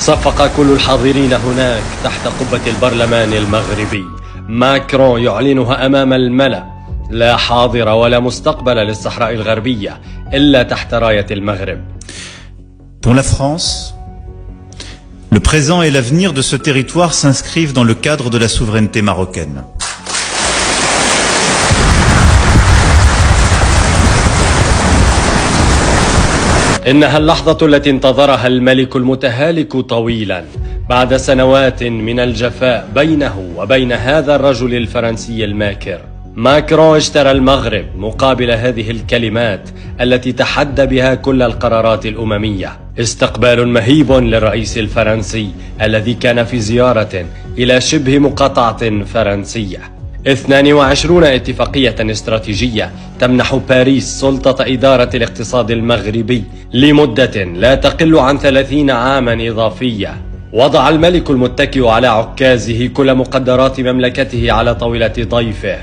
صفق كل الحاضرين هناك تحت قبة البرلمان المغربي. ماكرون يعلنها أمام الملأ: لا حاضر ولا مستقبل للصحراء الغربية إلا تحت راية المغرب. Pour la France, le présent et l'avenir de ce territoire s'inscrivent dans le cadre de la souveraineté marocaine. إنها اللحظة التي انتظرها الملك المتهالك طويلا بعد سنوات من الجفاء بينه وبين هذا الرجل الفرنسي الماكر. ماكرون اشترى المغرب مقابل هذه الكلمات التي تحدى بها كل القرارات الأممية. استقبال مهيب للرئيس الفرنسي الذي كان في زيارة إلى شبه مقاطعة فرنسية. 22 اتفاقية استراتيجية تمنح باريس سلطة إدارة الاقتصاد المغربي لمدة لا تقل عن 30 عاما إضافية. وضع الملك المتكئ على عكازه كل مقدرات مملكته على طاولة ضيفه،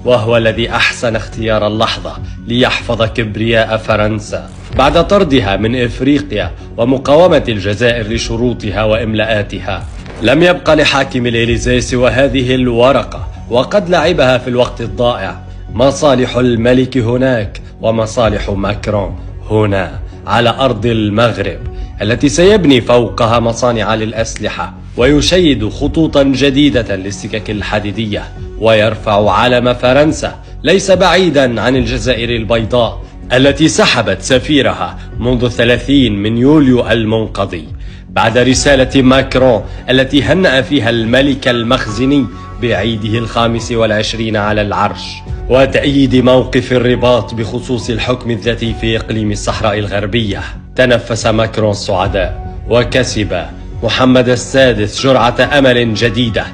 وهو الذي أحسن اختيار اللحظة ليحفظ كبرياء فرنسا بعد طردها من إفريقيا ومقاومة الجزائر لشروطها وإملاءاتها. لم يبق لحاكم الإليزيه سوى هذه الورقة، وقد لعبها في الوقت الضائع. مصالح الملك هناك ومصالح ماكرون هنا على أرض المغرب التي سيبني فوقها مصانع للأسلحة ويشيد خطوطا جديدة للسكك الحديدية ويرفع علم فرنسا ليس بعيدا عن الجزائر البيضاء التي سحبت سفيرها منذ 30 من يوليو المنقضي بعد رسالة ماكرون التي هنأ فيها الملك المخزني بعيده 25 على العرش وتأييد موقف الرباط بخصوص الحكم الذاتي في إقليم الصحراء الغربية. تنفس ماكرون السعداء وكسب محمد السادس جرعة أمل جديدة